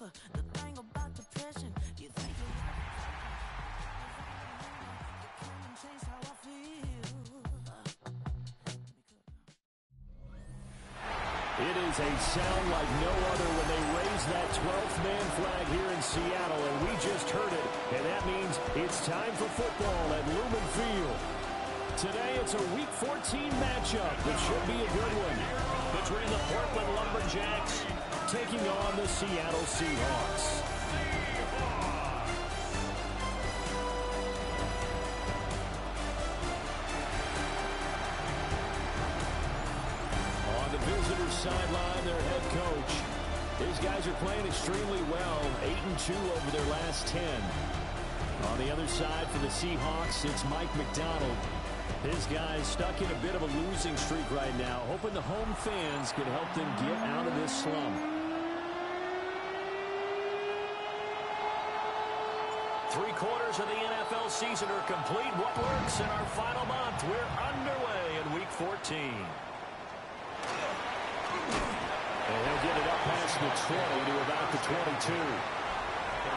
It is a sound like no other when they raise that 12th man flag here in Seattle, and we just heard it, and that means it's time for football at Lumen Field. Today it's a Week 14 matchup that should be a good one between the Portland Lumberjacks taking on the Seattle Seahawks. Visitor's sideline, their head coach. These guys are playing extremely well, 8-2 over their last 10. On the other side for the Seahawks, it's Mike Macdonald. His guys stuck in a bit of a losing streak right now, hoping the home fans can help them get out of this slump. Three-quarters of the NFL season are complete. What works in our final month? We're underway in Week 14. And he'll get it up past the 20 to about the 22.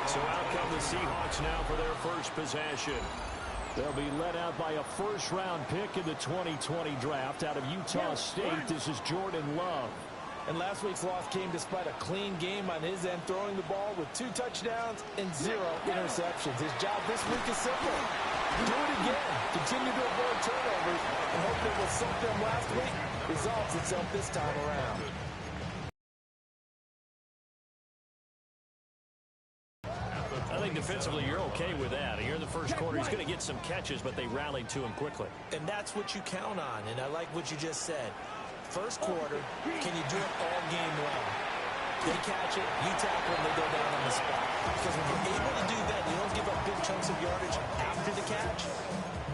So out come the Seahawks now for their first possession. They'll be led out by a first-round pick in the 2020 draft out of Utah State. This is Jordan Love. And last week's loss came despite a clean game on his end, throwing the ball with 2 touchdowns and 0 interceptions. His job this week is simple. Do it again. Continue to avoid turnovers and hope that what sunk them last week resolves itself this time around. I think defensively you're okay with that. Here in the first quarter, he's going to get some catches, but they rallied to him quickly. And that's what you count on, and I like what you just said. First quarter, can you do it all game long? They catch it, you tackle them, they go down on the spot. Because when you're able to do that, you don't give up big chunks of yardage after the catch.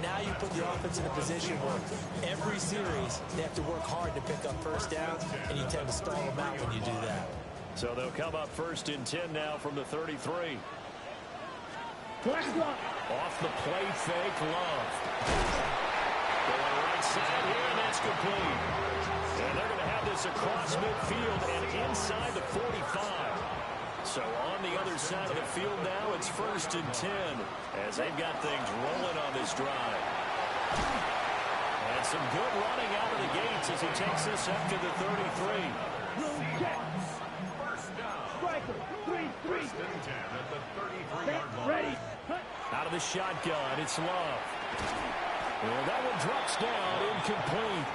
Now you put the offense in a position where every series they have to work hard to pick up first downs, and you tend to stall them out when you do that. So they'll come up first and 10 now from the 33. Off the play fake, Love. Going right side here, and that's complete. And they're going to have this across midfield and inside the 45. So on the other side of the field now, it's first and 10 as they've got things rolling on this drive. And some good running out of the gates as he takes this up to the 33. Striker, 3-3. First and 10 at the 33-yard line. Ready. Out of the shotgun, it's Love. And that one drops down, incomplete.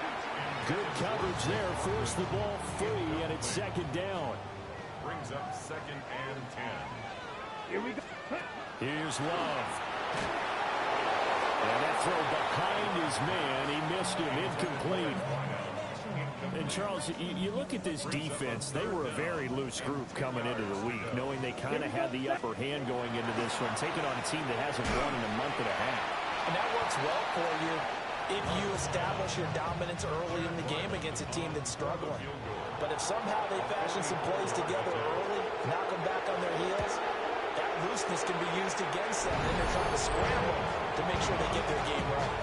Good coverage there, forced the ball free, and it's second down. Brings up second and 10. Here we go. Here's Love. And that throw behind his man, he missed him, incomplete. And Charles, you look at this defense, they were a very loose group coming into the week, knowing they kind of had the upper hand going into this one, taking on a team that hasn't won in a month and a half. And that works well for you if you establish your dominance early in the game against a team that's struggling. But if somehow they fashion some plays together early, knock them back on their heels, that looseness can be used against them, and they're trying to scramble to make sure they get their game right.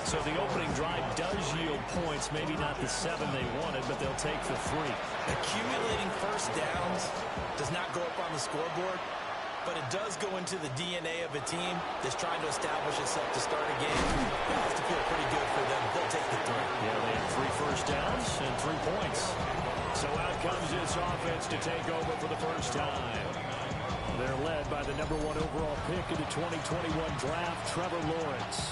So the opening drive does yield points, maybe not the 7 they wanted, but they'll take the 3. Accumulating first downs does not go up on the scoreboard, but it does go into the DNA of a team that's trying to establish itself to start a game. It has to feel pretty good for them. They'll take the 3. Yeah, they have 3 first downs and 3 points. So out comes this offense to take over for the first time. They're led by the number 1 overall pick in the 2021 draft, Trevor Lawrence.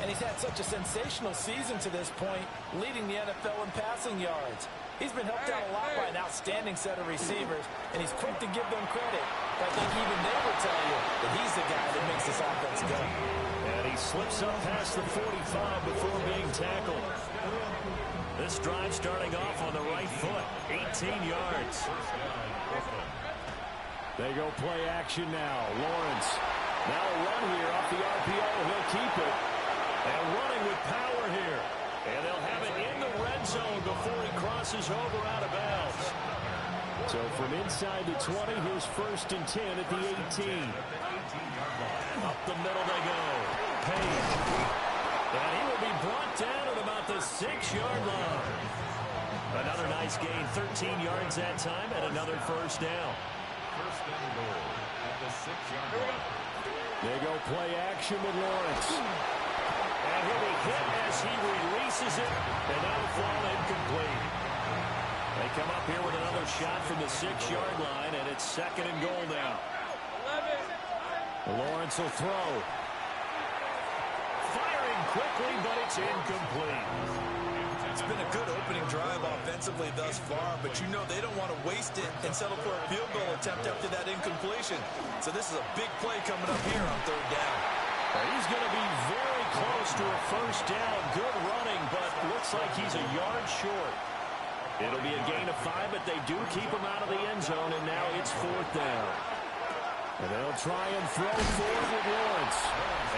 And he's had such a sensational season to this point, leading the NFL in passing yards. He's been helped out a lot by an outstanding set of receivers, and he's quick to give them credit. But I think even they will tell you that he's the guy that makes this offense go. And he slips up past the 45 before being tackled. This drive starting off on the right foot, 18 yards. They go play action now. Lawrence. Now a run here off the RPO. He'll keep it. And running with power here. And they'll have it in the red zone before he crosses over out of bounds. So from inside the 20, here's first and 10 at the 18. Up the middle they go. Page. And he will be brought down at about the 6-yard line. Another nice gain, 13 yards that time, and another first down. first and goal at the 6-yard line. They go play action with Lawrence. And he'll be hit as he releases it, and that'll fall incomplete. They come up here with another shot from the 6-yard line, and it's second and goal now. Lawrence will throw. Firing quickly, but it's incomplete. It's been a good opening drive offensively thus far, but you know they don't want to waste it and settle for a field goal attempt after that incompletion. So this is a big play coming up here on third down. He's going to be very close to a first down. Good running, but looks like he's a yard short. It'll be a gain of 5, but they do keep him out of the end zone, and now it's fourth down. And they'll try and throw forward with Lawrence.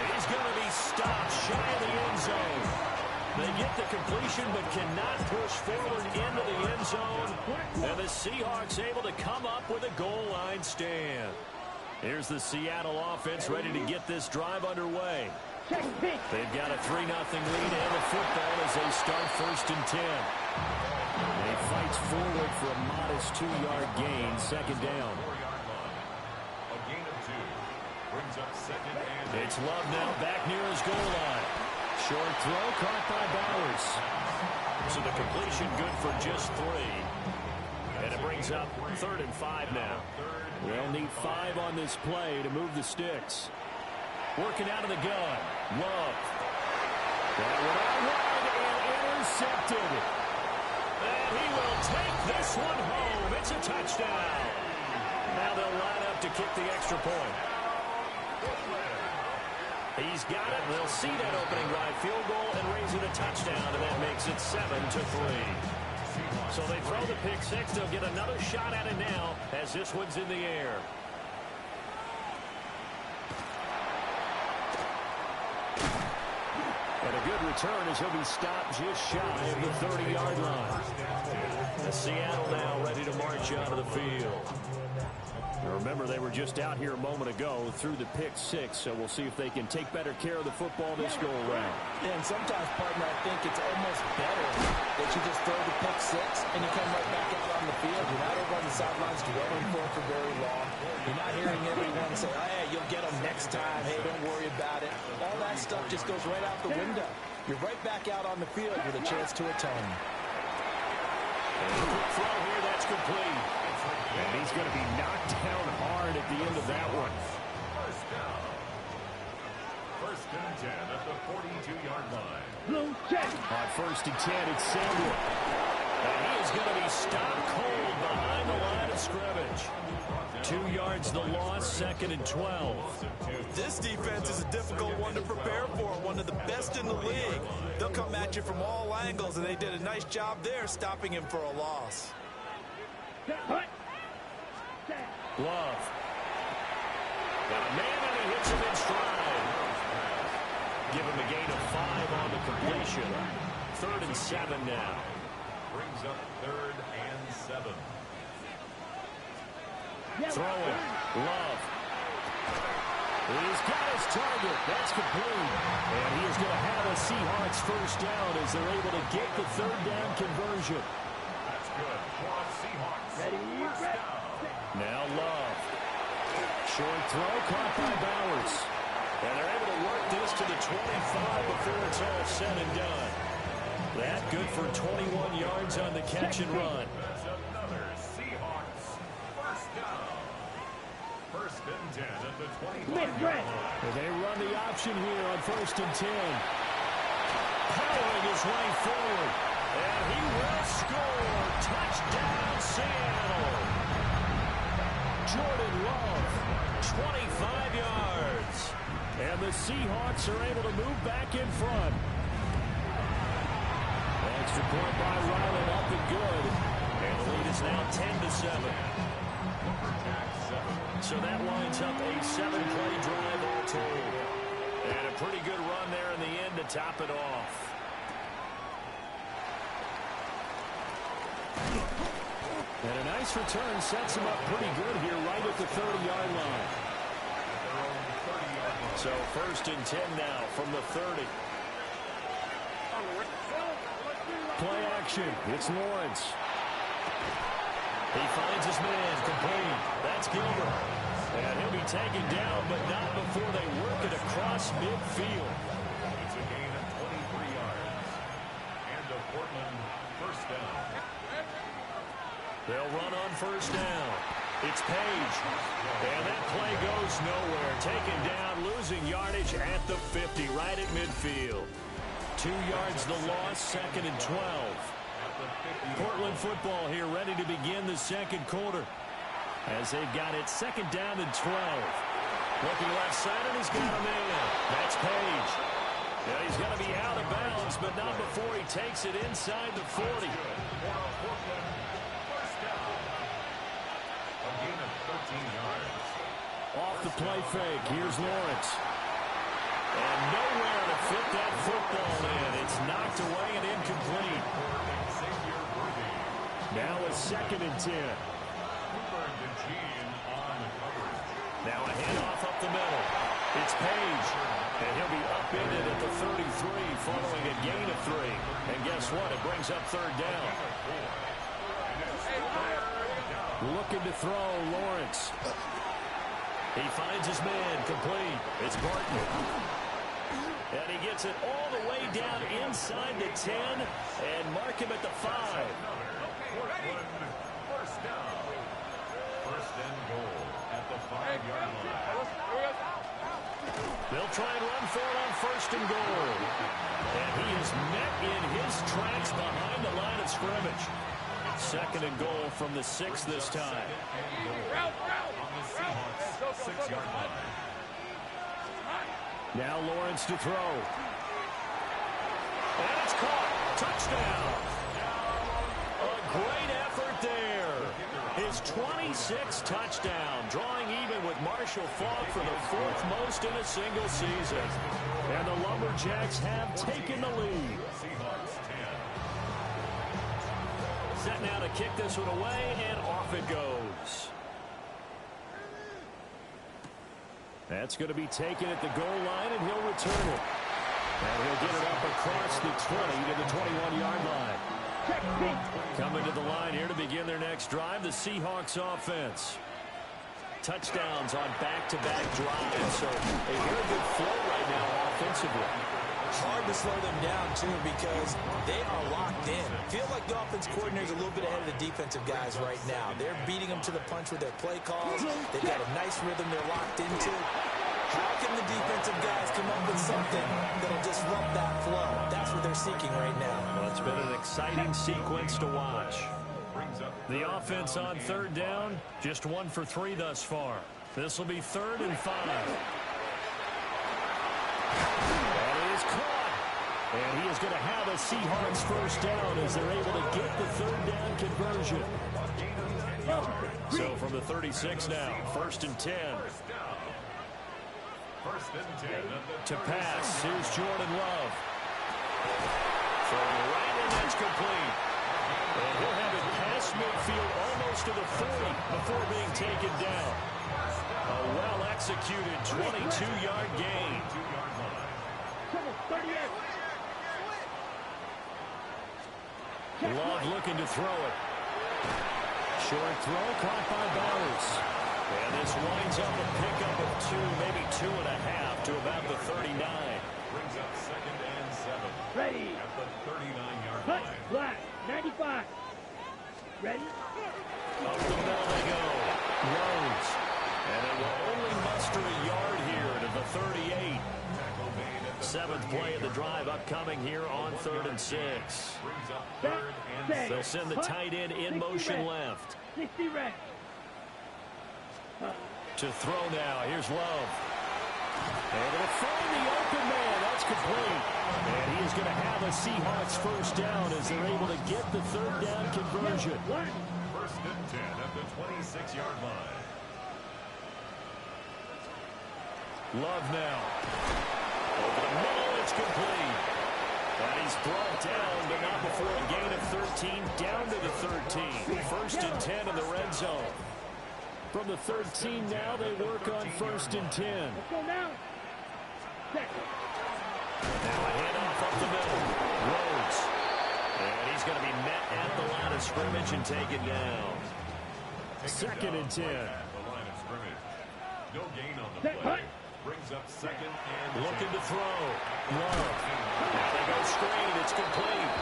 And he's going to be stopped shy of the end zone. They get the completion but cannot push forward into the end zone. And the Seahawks able to come up with a goal line stand. Here's the Seattle offense ready to get this drive underway. They've got a 3-0 lead and the football as they start first and 10. He fights forward for a modest 2-yard gain, second down. A gain of 2 brings up second and 8. It's Love now back near his goal line. Short throw caught by Bowers. So the completion good for just 3. And it brings up third and 5 now. They'll need 5 on this play to move the sticks. Working out of the gun. Love. That one out wide and intercepted. And he will take this one home. It's a touchdown. Now they'll line up to kick the extra point. He's got it. They'll see that opening drive field goal and raise it a touchdown, and that makes it 7-3. So they throw the pick 6. They'll get another shot at it now as this one's in the air. And a good return as he'll be stopped just shy of the 30-yard line. And Seattle now ready to march out of the field. Remember, they were just out here a moment ago through the pick 6, so we'll see if they can take better care of the football this go-around. Yeah, and sometimes, partner, I think it's almost better that you just throw the pick 6 and you come right back out on the field. You're not over on the sidelines dwelling for it for very long. You're not hearing everyone say, oh, hey, you'll get them next time. Hey, don't worry about it. All that stuff just goes right out the window. You're right back out on the field with a chance to atone. And a quick throw here, that's complete. And he's going to be knocked down hard at the end of that one. First down. First and 10 at the 42-yard line. Blue check. On first and 10, it's Samuel. And he is going to be stopped cold behind the line of scrimmage. 2 yards the loss, second and 12. This defense is a difficult one to prepare for, one of the best in the league. They'll come at you from all angles, and they did a nice job there stopping him for a loss. Love. Got a man and he hits him in stride. Give him a gain of 5 on the completion. Third and 7 now. Brings up third and 7. Throwing. Love. He's got his target. That's complete. And he is going to have a Seahawks first down as they're able to get the third down conversion. That's good for the Seahawks. Ready, First down. Now Love. Short throw caught by Bowers. And they're able to work this to the 25 before it's all said and done. That good for 21 yards on the catch and run. That's another Seahawks first down. First and 10 at the 25-yard line. And they run the option here on first and 10. Powering his way forward. And he will score. Touchdown, Seattle. Jordan Love, 25 yards. And the Seahawks are able to move back in front. Extra point by Ryland up and good. And the lead is now 10-7. So that lines up a 7-play drive all told. And a pretty good run there in the end to top it off. And a nice return sets him up pretty good here right at the 30-yard line. So first and 10 now from the 30. Play action. It's Lawrence. He finds his man, complete. That's Gilbert. And he'll be taken down, but not before they work it across midfield. It's a gain of 23 yards. And a Portland first down. They'll run on first down. It's Page. And that play goes nowhere. Taken down, losing yardage at the 50, right at midfield. 2 yards the loss, 2nd and 12. Portland football here, ready to begin the second quarter. As they've got it 2nd down and 12. Looking left side, and he's got a man. That's Page. Yeah, he's going to be out of bounds, but not before he takes it inside the 40. Off the play fake, here's Lawrence. And nowhere to fit that football in. It's knocked away and incomplete. Now a 2nd and 10. Now a handoff up the middle. It's Page. And he'll be upended at the 33 following a gain of 3. And guess what? It brings up 3rd down. Looking to throw, Lawrence. He finds his man, complete. It's Barton. And he gets it all the way down inside the 10 and mark him at the 5. First down. First and goal at the 5-yard line. They'll try and run for it on 1st and goal. And he is met in his tracks behind the line of scrimmage. 2nd and goal from the 6 this time. On the Seahawks 6-yard line. Now Lawrence to throw. And it's caught. Touchdown. A great effort there. His 26th touchdown, drawing even with Marshall Faulk for the 4th most in a single season. And the Lumberjacks have taken the lead. Seahawks 10. Set now to kick this one away, and off it goes. That's going to be taken at the goal line, and he'll return it. And he'll get it up across the 20 to the 21-yard line. Coming to the line here to begin their next drive, the Seahawks offense. Touchdowns on back-to-back drives, so a very good flow right now offensively. Hard to slow them down, too, because they are locked in. Feel like the offense coordinator is a little bit ahead of the defensive guys right now. They're beating them to the punch with their play calls. They've got a nice rhythm they're locked into. How can the defensive guys come up with something that'll disrupt that flow? That's what they're seeking right now. Well, it's been an exciting sequence to watch. The offense on 3rd down, just 1 for 3 thus far. This will be 3rd and 5. And he is going to have a Seahawks first down as they're able to get the 3rd down conversion. So from the 36 now, 1st and 10. To pass, here's Jordan Love. Throwing right, and that's complete. And he'll have it past midfield almost to the 40 before being taken down. A well-executed 22-yard gain. Love looking to throw it. Short throw caught by Bowers. And this winds up a pickup of 2, maybe 2.5 to about the 39. Brings up 2nd and 7. Ready. At the 39-yard Cut. line. Black. 95. Ready. Up the middle they go. Rhodes. And they will only muster a yard here to the 38. 7th play of the drive upcoming here on 3rd and 6. Brings up 3rd and 6. They'll send the tight end in motion left. 60 red. To throw now. Here's Love. And it'll find the open man. That's complete. And he is going to have a Seahawks first down as they're able to get the 3rd down conversion. 1st and 10 at the 26-yard line. Love now. Over the middle, it's complete. And he's brought down, but not before a gain of 13, down to the 13. 1st and 10 in the red zone. From the 13 now, they work on 1st and 10. Let's go now. Now a handoff up the middle. Rhodes. And he's going to be met at the line of scrimmage and taken down. Second and 10. No gain on the play. Brings up second and looking to throw. Love. Now they go screen. It's complete.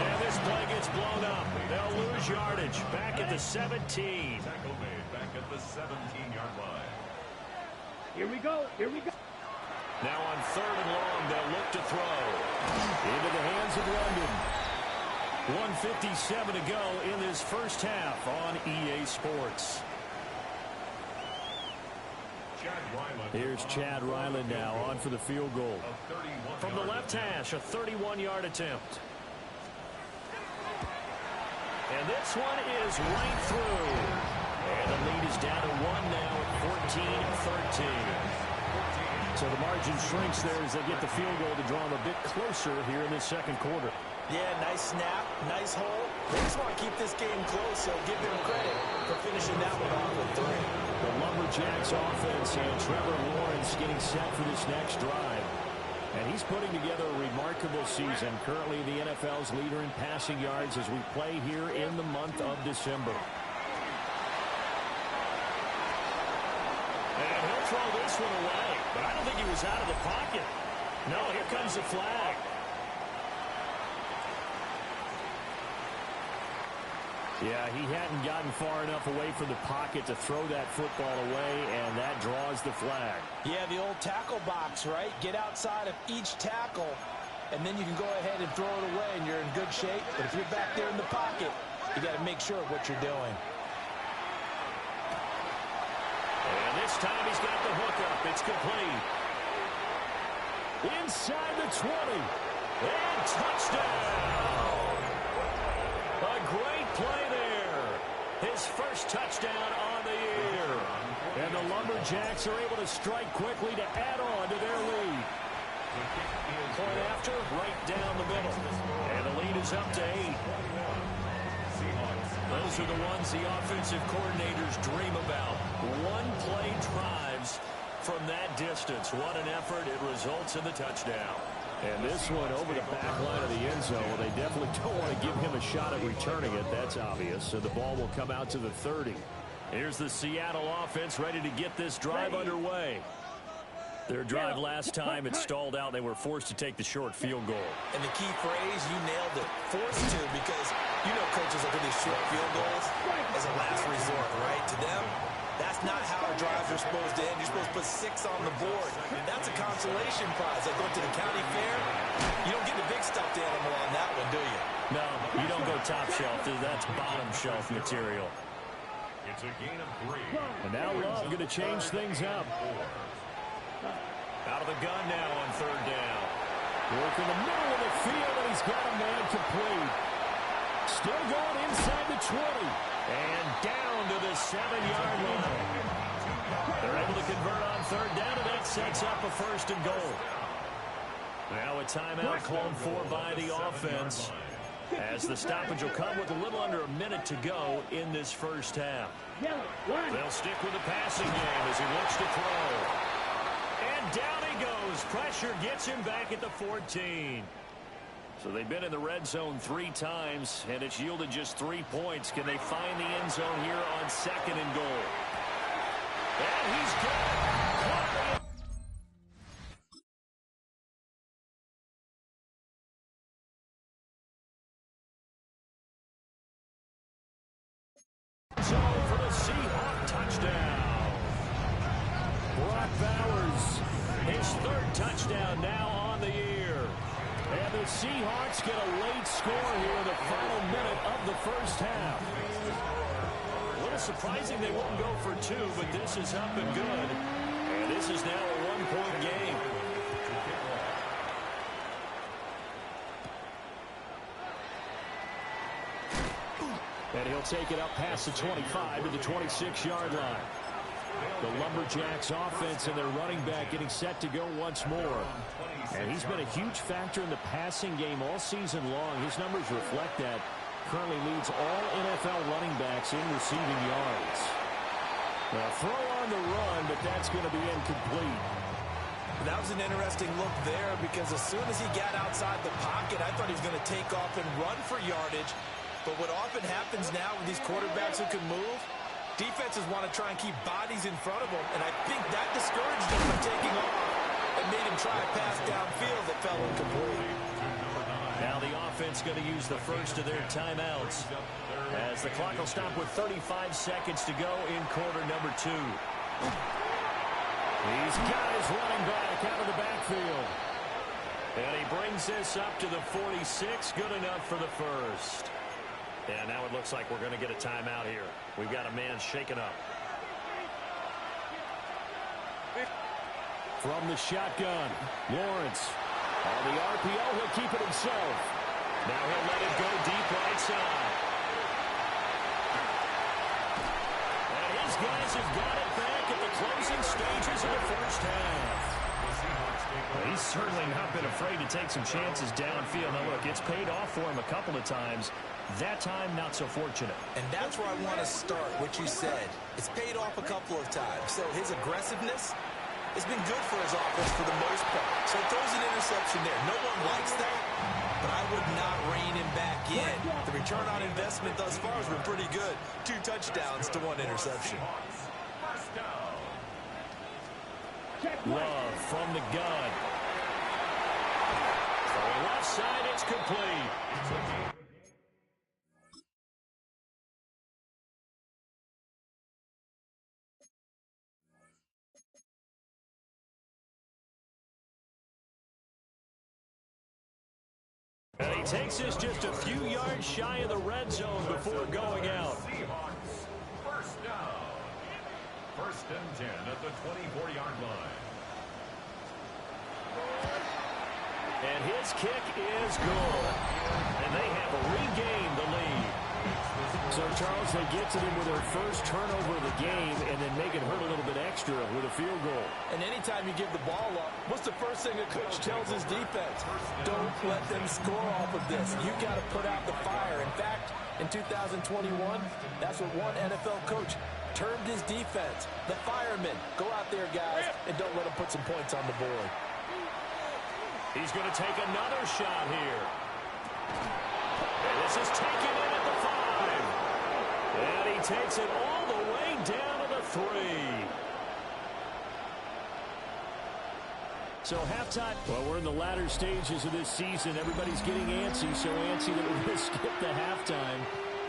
And this play gets blown up. They'll lose yardage. Back at the 17. Tackle made back at the 17-yard line. Here we go. Here we go. Now on third and long, they'll look to throw. Into the hands of London. 1:57 to go in this first half on EA Sports. Here's Chad Ryland now on for the field goal. From the left hash, a 31-yard attempt. And this one is right through. And the lead is down to 1 now at 14-13. So the margin shrinks there as they get the field goal to draw them a bit closer here in this second quarter. Yeah, nice snap, nice hole. They just want to keep this game close, so give them credit for finishing that one off with 3. The Lumberjacks offense and Trevor Lawrence getting set for this next drive. And he's putting together a remarkable season. Currently the NFL's leader in passing yards as we play here in the month of December. And he'll throw this one away. But I don't think he was out of the pocket. No, here comes the flag. Yeah, he hadn't gotten far enough away from the pocket to throw that football away, and that draws the flag. Yeah, the old tackle box, right? Get outside of each tackle, and then you can go ahead and throw it away, and you're in good shape. But if you're back there in the pocket, you got to make sure of what you're doing. And this time he's got the hook up. It's complete. Inside the 20. And touchdown! A great play there. His first touchdown on the year. And the Lumberjacks are able to strike quickly to add on to their lead. Point after, right down the middle. And the lead is up to 8. Those are the ones the offensive coordinators dream about. One-play drives from that distance. What an effort. It results in the touchdown. And this one over the back line of the end zone. Well, they definitely don't want to give him a shot at returning it. That's obvious. So the ball will come out to the 30. Here's the Seattle offense ready to get this drive underway. Their drive last time, it stalled out. They were forced to take the short field goal. And the key phrase, you nailed it. Forced to, because you know coaches look at these short field goals as a last resort, right? To them, that's not how our drives are supposed to end. You're supposed to put 6 on the board. That's a consolation prize. Like going to the county fair, you don't get the big stuffed animal on that one, do you? No, you don't go top shelf. That's bottom shelf material. It's a gain of 3. And now Love going to change things up. Out of the gun now on third down. Work in the middle of the field, and he's got a man complete. Still going inside the 20. And down to the 7-yard line. They're able to convert on third down, and that sets up a first and goal. Now a timeout called for by the offense, as the stoppage will come with a little under a minute to go in this first half. They'll stick with the passing game as he looks to throw. And down he goes. Pressure gets him back at the 14. So they've been in the red zone 3 times, and it's yielded just 3 points. Can they find the end zone here on second and goal? And he's got it. So for the Seahawk touchdown. Brock Bowers, his 3rd touchdown now on the year. And the Seahawks get a late score here in the final minute of the first half. A little surprising they wouldn't go for 2, but this is up and good. And this is now a 1-point game. And he'll take it up past the 25 to the 26-yard line. The Lumberjacks offense and their running back getting set to go once more. And he's been a huge factor in the passing game all season long. His numbers reflect that. Currently leads all NFL running backs in receiving yards. Well, throw on the run, but that's going to be incomplete. That was an interesting look there, because as soon as he got outside the pocket, I thought he was going to take off and run for yardage. But what often happens now with these quarterbacks who can move, Defenses want to try and keep bodies in front of them, and I think that discouraged him from taking off and made him try a pass downfield that fell incomplete. Now the offense going to use the first of their timeouts as the clock will stop with 35 seconds to go in quarter number 2. These guys running back out of the backfield. And he brings this up to the 46. Good enough for the first. And now it looks like we're going to get a timeout here. We've got a man shaken up. From the shotgun, Lawrence. On the RPO, he'll keep it himself. Now he'll let it go deep right side. And his guys have got it back at the closing stages of the first half. He's certainly not been afraid to take some chances downfield. Now, look, it's paid off for him a couple of times. That time, not so fortunate. And that's where I want to start, what you said. It's paid off a couple of times. So his aggressiveness has been good for his offense for the most part. So he throws an interception there. No one likes that, but I would not rein him back in. The return on investment thus far has been pretty good. 2 touchdowns to 1 interception. Love from the gun. For the left side, it's complete. And he takes this just a few yards shy of the red zone before going out. Seahawks, first down. First and 10 at the 24-yard line. And his kick is good. And they have regained the lead. So, Charles, they get to them with their first turnover of the game and then make it hurt a little bit extra with a field goal. And anytime you give the ball up, what's the first thing a coach tells his defense? Don't let them score off of this. You got to put out the fire. In fact, in 2021, that's what one NFL coach termed his defense. The firemen. Go out there, guys, and don't let them put some points on the board. He's going to take another shot here. And this is taken in at the 5. And he takes it all the way down to the 3. So halftime, well, we're in the latter stages of this season. Everybody's getting antsy, so antsy that we're going to skip the halftime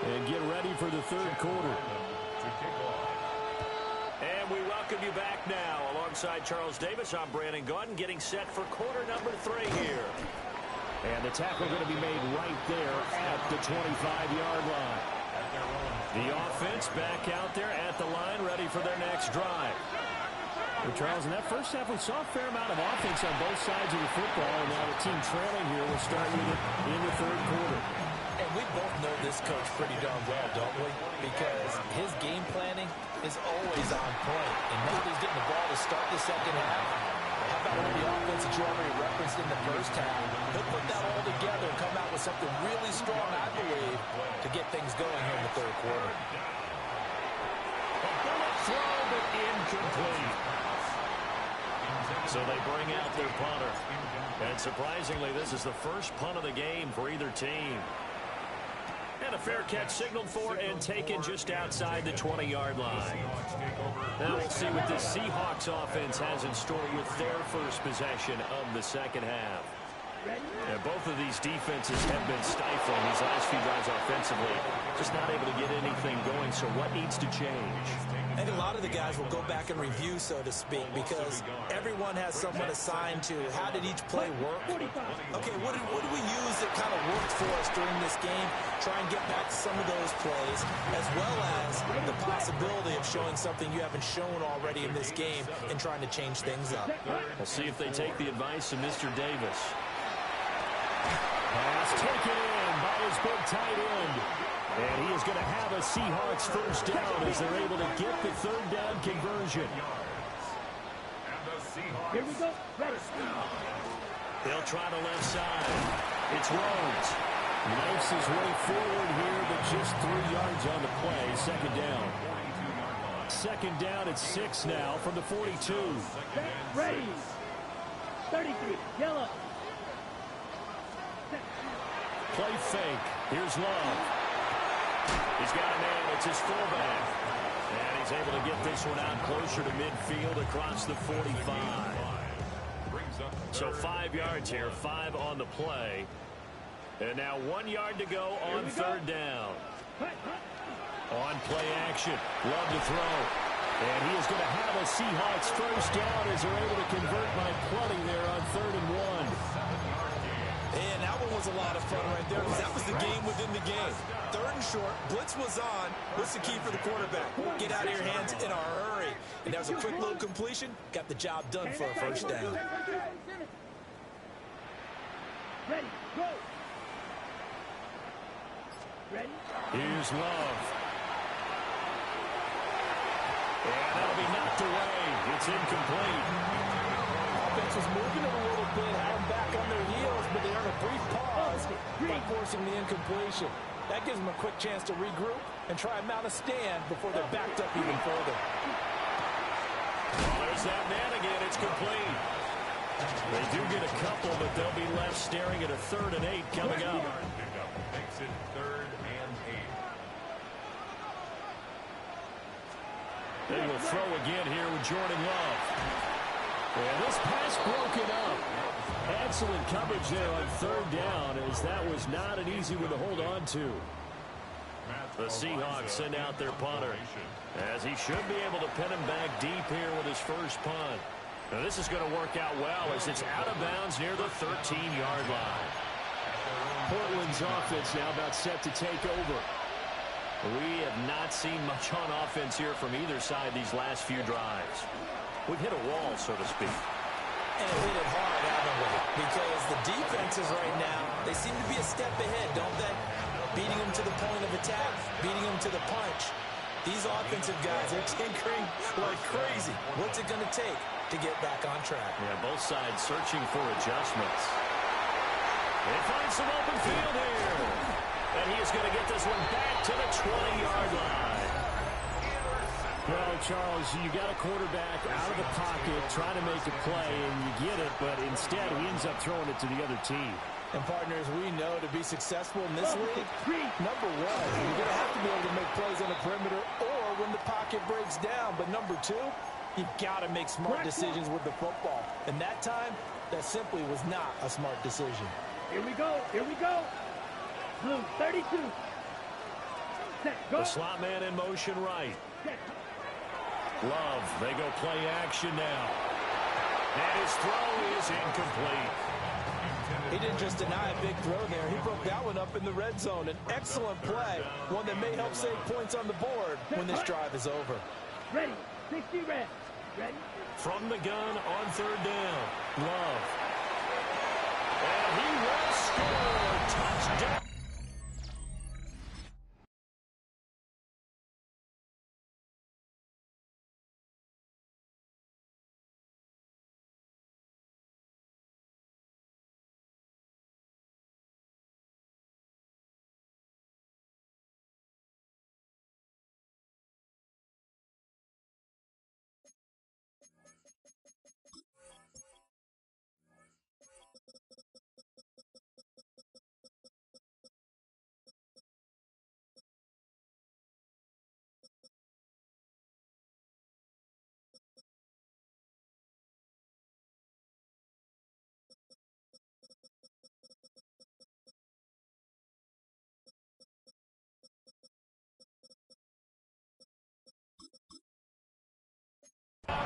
and get ready for the third quarter. And we welcome you back now. Alongside Charles Davis, I'm Brandon Gaudin, getting set for quarter number 3 here. And the tackle going to be made right there at the 25-yard line. The offense back out there at the line, ready for their next drive. Well, Charles, in that first half, we saw a fair amount of offense on both sides of the football, and now the team trailing here will start with it in the third quarter. And we both know this coach pretty darn well, don't we? Because his game planning is always on point. And now he's getting the ball to start the second half. How about all the offense that you already referenced in the first half? He'll put that all together and come out with something really strong, I believe, to get things going here in the third quarter. A bullet throw, but incomplete. So they bring out their punter. And surprisingly, this is the first punt of the game for either team. And a fair catch signaled for and taken just outside the 20-yard line. Now we'll see what this Seahawks offense has in store with their first possession of the second half. And both of these defenses have been stifling these last few drives offensively. Just not able to get anything going, so what needs to change? I think a lot of the guys will go back and review, so to speak, because everyone has someone assigned to how did each play work. Okay, what did we use that kind of worked for us during this game? Try and get back to some of those plays, as well as the possibility of showing something you haven't shown already in this game and trying to change things up. We'll see if they take the advice of Mr. Davis. Pass taken in by his big tight end. And he is going to have a Seahawks first down as they're able to get the third down conversion. Here we go. Ready. They'll try the left side. It's Rhodes. Knifes his way forward here, but just 3 yards on the play. Second down. Second down at 6 now from the 42. Ready. 33. Yellow. Play fake. Here's Love. He's got a man. It's his fullback. And he's able to get this one out closer to midfield across the 45. So 5 yards here, 5 on the play. And now 1 yard to go on third down. On play action, Love to throw. And he is going to have a Seahawks first down as they're able to convert by plenty there on 3rd and 1. And that one was a lot of fun right there because that was the game within the game. 3rd and short, blitz was on. What's the key for the quarterback? Get out of your hands in a hurry. And that was a quick little completion. Got the job done for a first down. Ready, go. Ready? Here's Love. And that'll be knocked away. It's incomplete. Offense was moving it a little bit, had them back on their heels, but they earned a brief pause by forcing the incompletion. That gives them a quick chance to regroup and try and mount a stand before they're backed up even further. Well, there's that man again. It's complete. They do get a couple, but they'll be left staring at a 3rd and 8 coming up. Makes it 3rd and 8. They will throw again here with Jordan Love. And this pass broken up. Excellent coverage there on 3rd down, as that was not an easy one to hold on to. The Seahawks send out their punter, as he should be able to pin him back deep here with his first punt. Now this is going to work out well as it's out of bounds near the 13-yard line. Portland's offense now about set to take over. We have not seen much on offense here from either side these last few drives. We've hit a wall, so to speak. And hit it hard, haven't we? Because the defenses right now, they seem to be a step ahead, don't they? Beating them to the point of attack, beating them to the punch. These offensive guys are tinkering like crazy. What's it going to take to get back on track? Yeah, both sides searching for adjustments. They find some open field here. And he is going to get this one back to the 20-yard line. Well, Charles, you got a quarterback out of the pocket trying to make a play, and you get it, but instead he ends up throwing it to the other team. And, partners, we know to be successful in this league, number one, you're going to have to be able to make plays on the perimeter or when the pocket breaks down. But number two, you've got to make smart decisions with the football. And that time, that simply was not a smart decision. Here we go. Here we go. Blue, 32. Set, go. The slot man in motion right. Set. Love, they go play action now. And his throw is incomplete. He didn't just deny a big throw there. He broke that one up in the red zone. An excellent play, one that may help save points on the board when this drive is over. Ready, 60 red. Ready. From the gun on 3rd down. Love. And he will score. Touchdown.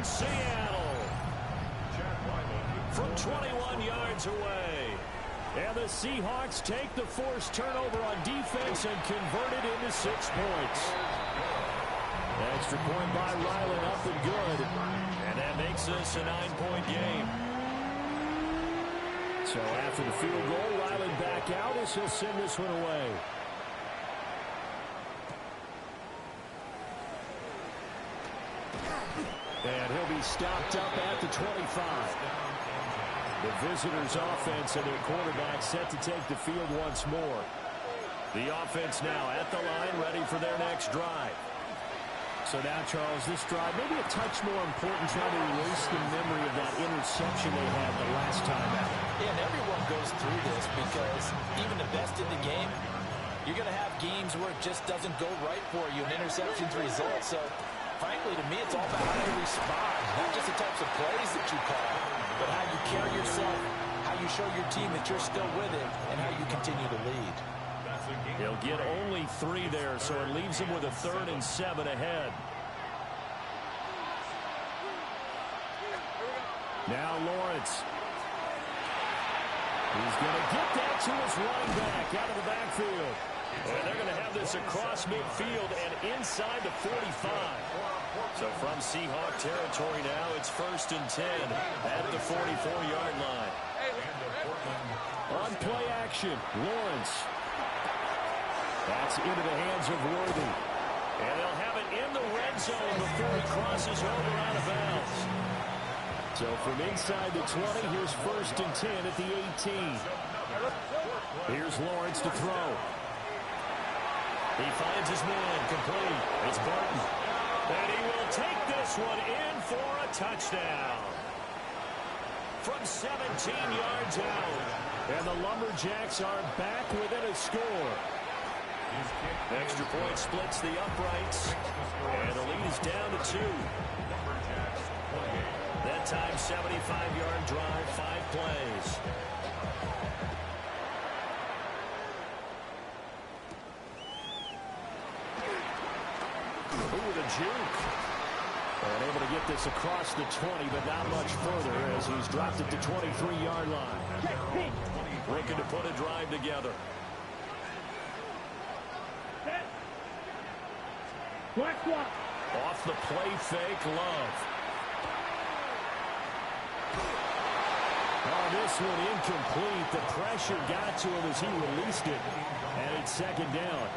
Seattle from 21 yards away. And the Seahawks take the forced turnover on defense and convert it into 6 points. Extra point by Ryland, up and good. And that makes this a 9-point game. So after the field goal, Ryland back out as he'll send this one away. And he'll be stopped up at the 25. The visitors' offense and their quarterback set to take the field once more. The offense now at the line, ready for their next drive. So now, Charles, this drive maybe a touch more important, trying to erase the memory of that interception they had the last time out. Yeah, and everyone goes through this because even the best in the game, you're going to have games where it just doesn't go right for you, and interceptions result. So, frankly, to me, it's all about how you respond, not just the types of plays that you call, but how you carry yourself, how you show your team that you're still with it, and how you continue to lead. He'll get only 3 there, so it leaves him with a 3rd and 7 ahead. Now Lawrence. He's going to get that to his running back out of the backfield. And they're going to have this across midfield and inside the 45. So from Seahawk territory now, it's 1st and 10 at the 44-yard line. On play action, Lawrence. That's into the hands of Worthy. And they'll have it in the red zone before he crosses over out of bounds. So from inside the 20, here's 1st and 10 at the 18. Here's Lawrence to throw. He finds his man, complete. It's Barton. And he will take this one in for a touchdown. From 17 yards out. And the Lumberjacks are back within a score. Extra point splits the uprights. And the lead is down to 2. That time, 75-yard drive, 5 plays. Ooh, the juke. And able to get this across the 20, but not much further as he's dropped it to 23-yard line. Looking to put a drive together. Off the play fake, Love. Oh, this one incomplete. The pressure got to him as he released it. And it's 2nd down.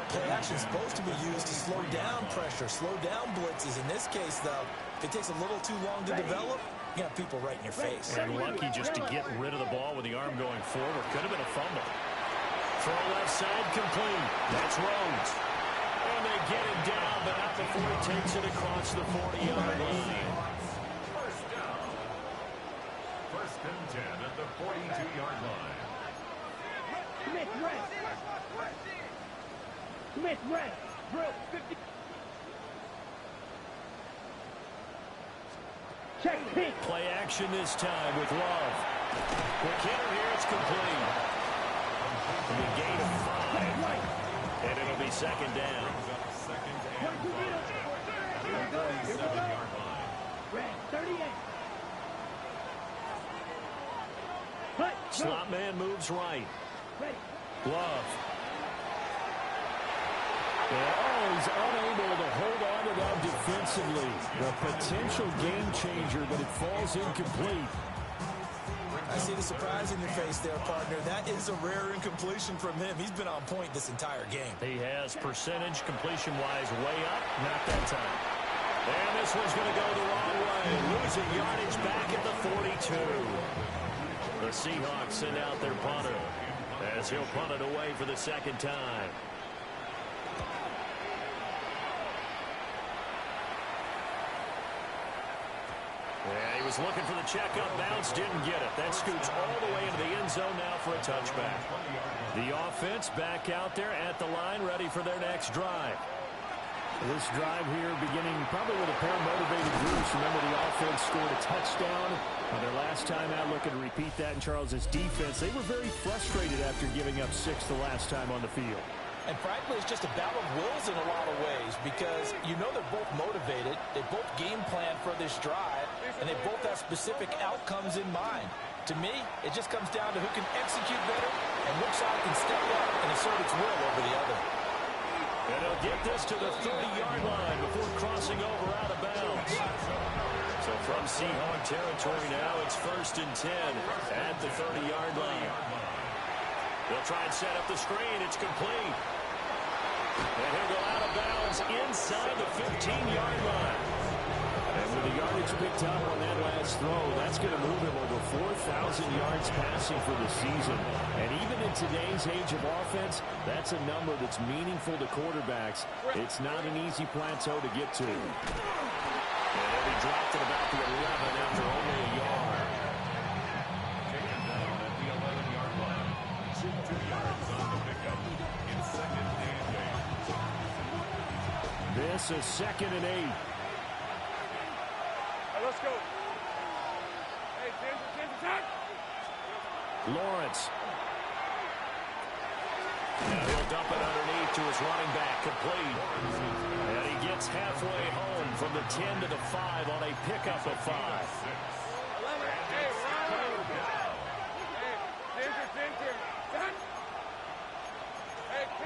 Play action is supposed to be used to slow down pressure, slow down blitzes. In this case, though, if it takes a little too long to develop, you have people right in your face. And lucky just to get rid of the ball with the arm going forward. Could have been a fumble. Throw left side complete. That's Rhodes. And they get him down, but not before he takes it across the 40-yard line. 1st and 10 at the 42-yard line. Smith, red. Smith, red. Drill, 50. Check, pink. Play action this time with Love. McKinnon here, it's complete. And a gain of 5. And it'll be 2nd down. Red, 38. Slot man moves right. Ready. Love. Oh, he's unable to hold on to that defensively. The potential game changer, but it falls incomplete. I see the surprise in your face there, partner. That is a rare incompletion from him. He's been on point this entire game. He has percentage completion-wise way up. Not that time. And this one's going to go the wrong way. Losing yardage back at the 42. The Seahawks send out their punter as he'll punt it away for the 2nd time. Yeah, he was looking for the checkup bounce, didn't get it. That scoots all the way into the end zone now for a touchback. The offense back out there at the line, ready for their next drive. This drive here beginning probably with a pair of motivated groups. Remember, the offense scored a touchdown on their last time out. Looking to repeat that in Charles's defense. They were very frustrated after giving up 6 the last time on the field. And frankly, it's just a battle of wills in a lot of ways because you know they're both motivated. They both game plan for this drive, and they both have specific outcomes in mind. To me, it just comes down to who can execute better and which side can step up and assert its will over the other. And they'll get this to the 30-yard line before crossing over out of bounds. So from Seahawk territory now, it's 1st and 10 at the 30-yard line. They'll try and set up the screen. It's complete. And he'll go out of bounds inside the 15-yard line. And with the yardage picked up on that last throw, that's going to move him over 4,000 yards passing for the season. And even in today's age of offense, that's a number that's meaningful to quarterbacks. It's not an easy plateau to get to. And then he dropped it about the 11 after only a yard. Taken down at the 11-yard line. 2 yards on the pickup. This is 2nd and 8. Let's go. Hey, Ginger, Lawrence. Now he'll dump it underneath to his running back, complete. And he gets halfway home from the 10 to the 5 on a pickup of 5.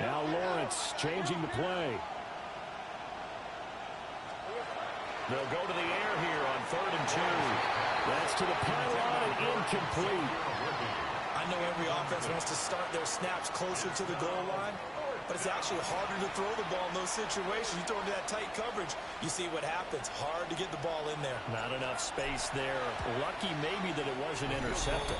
Now Lawrence changing the play. They'll go to the air here on 3rd and 2. That's to the pylon and incomplete. I know every offense wants to start their snaps closer to the goal line, but it's actually harder to throw the ball in those situations. You throw into that tight coverage, you see what happens. Hard to get the ball in there. Not enough space there. Lucky maybe that it wasn't intercepted.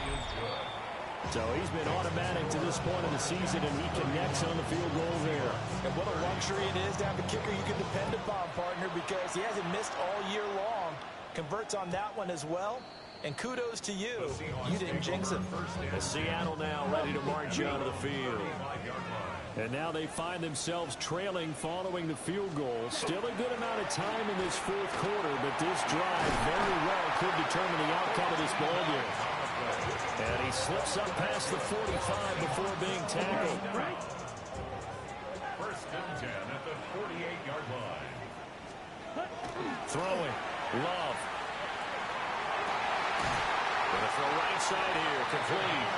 So he's been automatic to this point of the season, and he connects on the field goal there. And what a luxury it is to have a kicker you can depend upon, partner, because he hasn't missed all year long. Converts on that one as well. And kudos to you. You didn't jinx him. Seattle now ready to march out of the field. And now they find themselves trailing following the field goal. Still a good amount of time in this 4th quarter, but this drive very well could determine the outcome of this ballgame. And he slips up past the 45 before being tackled. 1st and 10 at the 48-yard line. Throwing. Love. Gonna throw right side here, complete.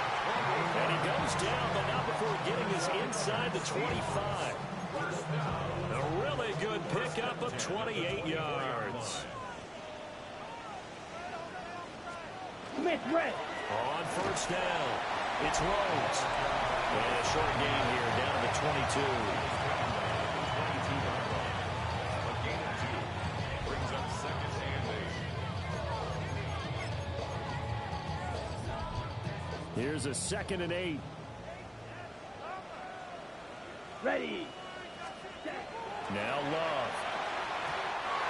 And he goes down, but not before getting his inside the 25. A really good pickup of 28 yards. Smith red. On 1st down, it's Rhodes. And a short gain here, down to the 22. A gain of 2 brings up 2nd and 8. Here's a 2nd and 8. Ready. Now Love.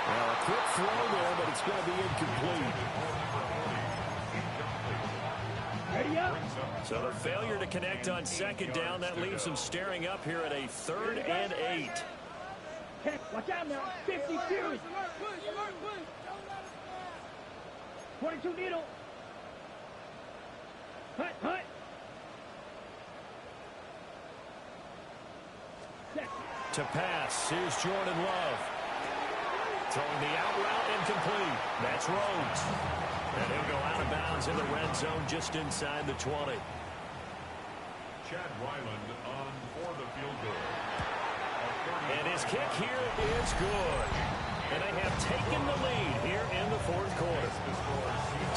Now a quick throw there, but it's going to be incomplete. Ready up. So the failure to connect on 2nd down, that leaves them staring up here at a 3rd and 8. Okay, watch out now. 50 Fury. 22 needle. Hut, hut. To pass, here's Jordan Love. Throwing the out route, incomplete. That's Rhodes. And he'll go out of bounds in the red zone just inside the 20. Chad Ryland on for the field goal. And his kick here is good. And they have taken the lead here in the 4th quarter.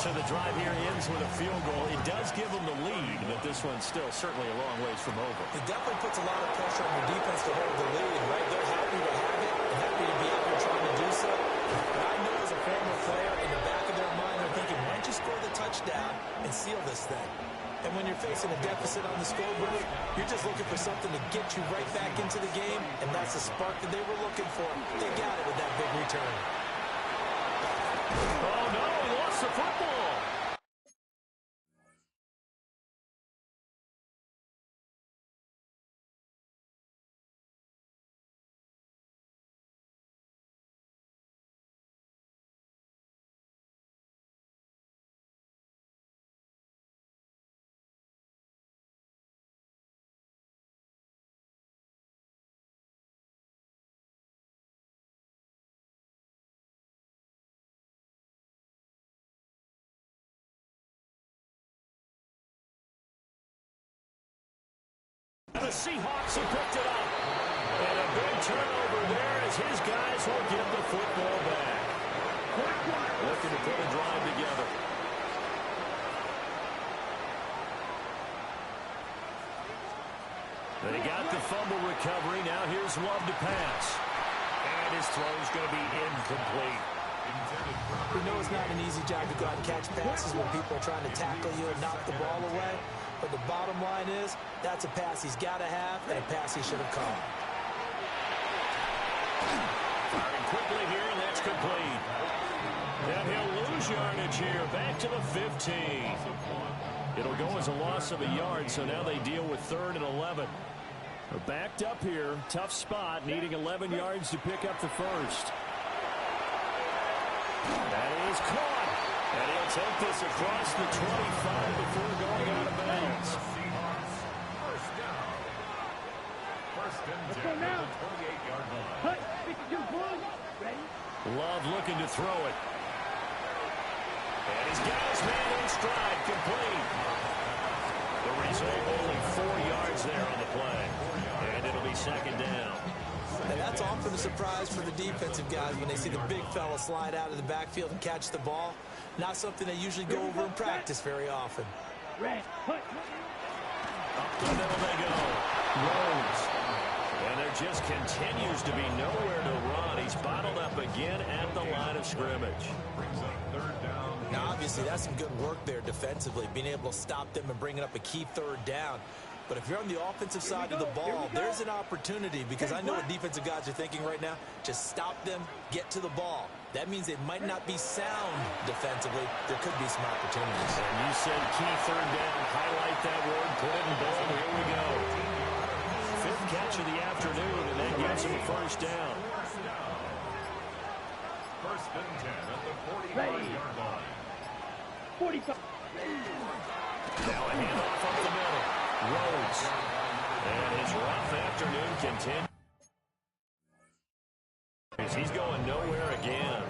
So the drive here ends with a field goal. It does give them the lead, but this one's still certainly a long ways from over. It definitely puts a lot of pressure on your defense to hold the lead, right? They're happy to have it and happy to be out there trying to do so. But I know as a former player, in the back of their mind, they're thinking, why don't you score the touchdown and seal this thing? And when you're facing a deficit on the scoreboard, you're just looking for something to get you right back into the game, and that's the spark that they were looking for. They got it with that big return. Oh, no, he lost the football. The Seahawks have picked it up. And a big turnover there as his guys will get the football back. Looking to put a drive together. They got the fumble recovery. Now here's Love to pass. And his throw's going to be incomplete. We know it's not an easy job to go out and catch passes when people are trying to tackle you and knock the ball away. But the bottom line is, that's a pass he's got to have and a pass he should have caught. Firing quickly here, and that's complete. And he'll lose yardage here, back to the 15. It'll go as a loss of a yard, so now they deal with 3rd and 11. Backed up here. Tough spot. Needing 11 yards to pick up the first. That is caught. And he'll take this across the 25 before going out of bounds. First down. First and 10 at the 28-yard line. Hut, 52 Bulls. Ready? Love looking to throw it. And he's got his man in stride, complete. The result, only 4 yards there on the play. And it'll be second down. And that's often a surprise for the defensive guys when they see the big fella slide out of the backfield and catch the ball. Not something they usually go over in practice very often. Red, hut. Up the middle they go. Rhodes. And there just continues to be nowhere to run. He's bottled up again at the line of scrimmage. Brings up third down. Now, obviously, that's some good work there defensively, being able to stop them and bringing up a key third down. But if you're on the offensive side of the ball, there's an opportunity, because I know what defensive guys are thinking right now. Just stop them, get to the ball. That means it might not be sound defensively. There could be some opportunities. And you said key third down. Highlight that word. Put it in bold. Here we go. Fifth catch of the afternoon, and that gives him a first down. First and 10 at the 45-yard line. 45. Now a handoff up the middle. Rhodes. And his rough afternoon continues. He's going nowhere again.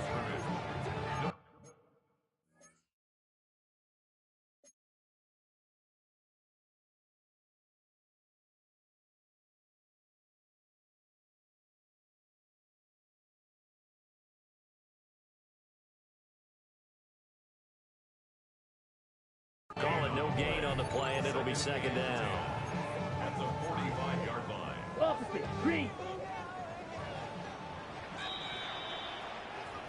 Calling no gain on the play, and it'll be second down. At the 45-yard line. Opposite, green.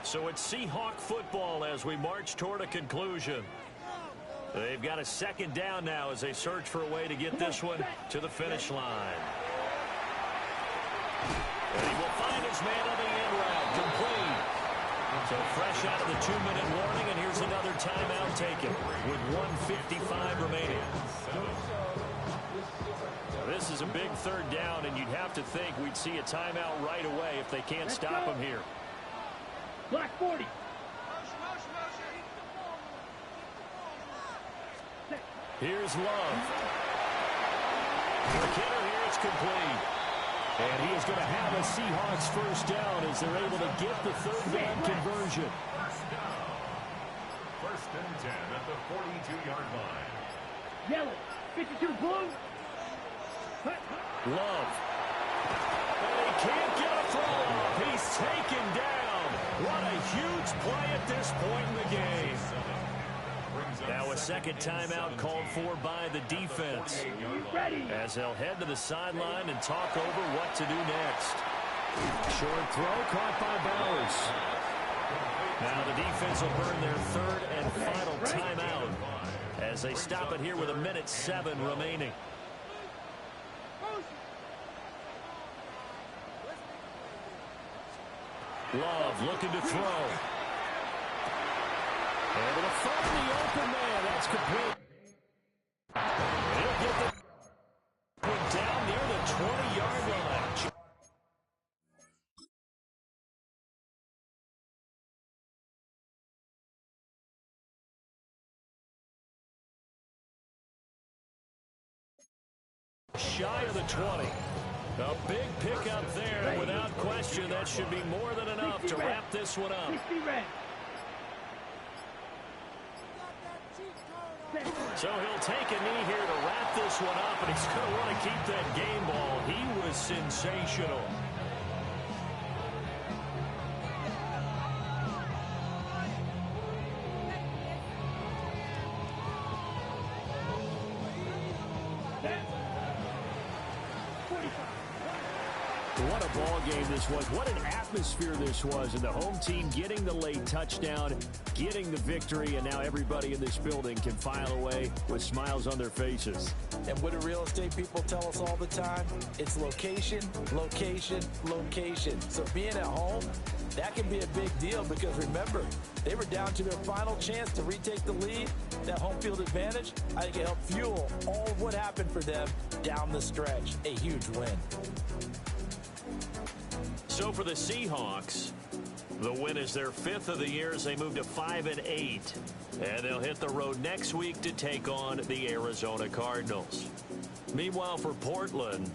So it's Seahawk football as we march toward a conclusion. They've got a second down now as they search for a way to get this one to the finish line. And he will find his man on the end route, complete. So fresh out of the 2-minute warning, and here's another timeout taken with 1:55 remaining. This is a big third down, and you'd have to think we'd see a timeout right away if they can't stop him here. Black 40. Here's Love. McKinnon here, it's complete. And he is going to have a Seahawks first down as they're able to get the third down conversion. First down. First and 10 at the 42-yard line. Yellow, 52 blue. Love. And he can't get a throw off. He's taken down. What a huge play at this point in the game. Now a second timeout called for by the defense, as they'll head to the sideline and talk over what to do next. Short throw caught by Bowers. Now the defense will burn their third and final timeout as they stop it here with 1:07 remaining. Love looking to throw. Able to find the open man. That's complete. He'll get the one down near the 20-yard line. Shy of the 20. A big pickup there. Without question, that should be more than enough to wrap this one up. 60 red. So he'll take a knee here to wrap this one up, and he's going to want to keep that game ball. He was sensational. What a ball game this was. What an atmosphere this was. And the home team getting the late touchdown, getting the victory, and now everybody in this building can file away with smiles on their faces. And what do real estate people tell us all the time? It's location, location, location. So being at home, That can be a big deal because, remember, they were down to their final chance to retake the lead. That home field advantage, I think it helped fuel all of what happened for them down the stretch. A huge win. So for the Seahawks, the win is their 5th of the year as they move to 5-8. And they'll hit the road next week to take on the Arizona Cardinals. Meanwhile, for Portland,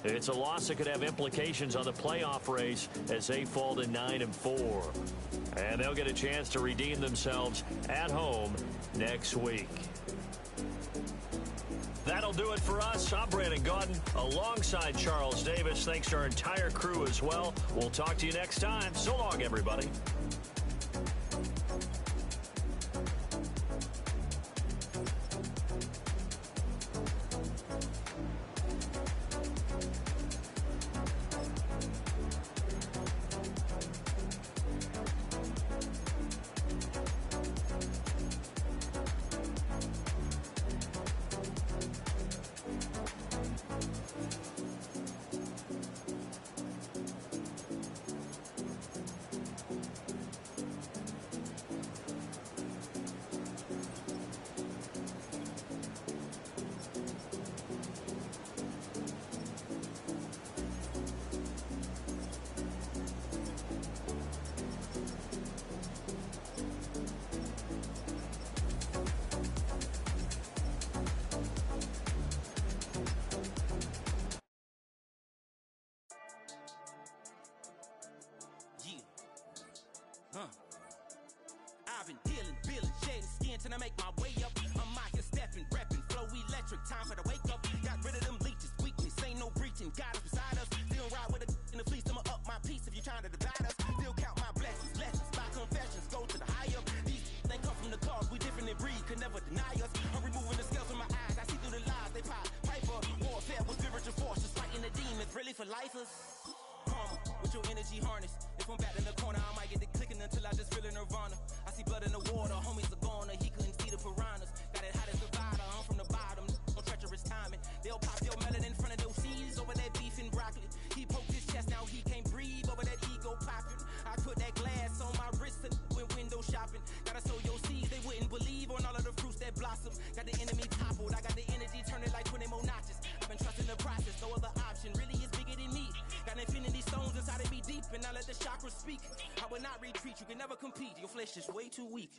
it's a loss that could have implications on the playoff race as they fall to 9-4. And they'll get a chance to redeem themselves at home next week. That'll do it for us. I'm Brandon Gaudin alongside Charles Davis. Thanks to our entire crew as well. We'll talk to you next time. So long, everybody. I've been dealing, billing, shedding skin till I make my way up. I'm mocking, stepping, repping, flow electric, time for the wake up. Got rid of them leeches, weakness, ain't no breaching. God is beside us, still ride with a in the fleece. I'ma up my piece if you're trying to divide us. Still count my blessings, lessons, by confessions, go to the high up. These they come from the cause, we different in breed, could never deny us. I'm removing the scales from my eyes, I see through the lies, they pop. Piper, warfare with spiritual forces, fighting the demons, really for lifers. With your energy harness. If I'm back in the corner, I might get it clicking until I just feel a nirvana. I see blood in the water, homies are gone, he couldn't see the piranhas. Got it hot as a divider, I'm from the bottom, no treacherous timing. They'll pop your melon in front of those seeds over that beef and broccoli. He poked his chest, now he can't breathe over that ego popping. I put that glass on my wrist and went window shopping. Gotta sow your seeds, they wouldn't believe on all of the fruits that blossom. Got the enemy toppled, I got the energy turning like 20 more notches. I've been trusting the process, no other option really is bigger than me. Got infinity stones inside of me deep, and I let the chakras speak. I will not retreat, you can never compete, your flesh is way too weak.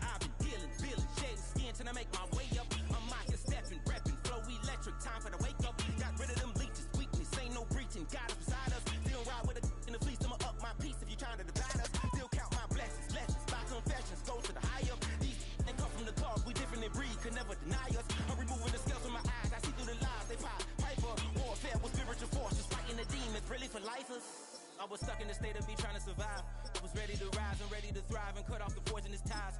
I've been dealing, feeling, shedding skin till I make my way up. I'm mocking, stepping, repping, flow electric, time for the wake up. Got rid of them leeches, weakness, ain't no breaching. God is beside us, still ride with a in the fleece. I'ma up my piece if you're trying to divide us. Still count my blessings, lessons, by confessions, go to the high up. These they come from the cause, we different in breed, could never deny us. I'm removing the scales from my eyes, I see through the lies, they pop. Piper, warfare with spiritual forces, fighting the demons, really for lifers. I was stuck in the state of me trying to survive. I was ready to rise and ready to thrive and cut off the poisonous ties.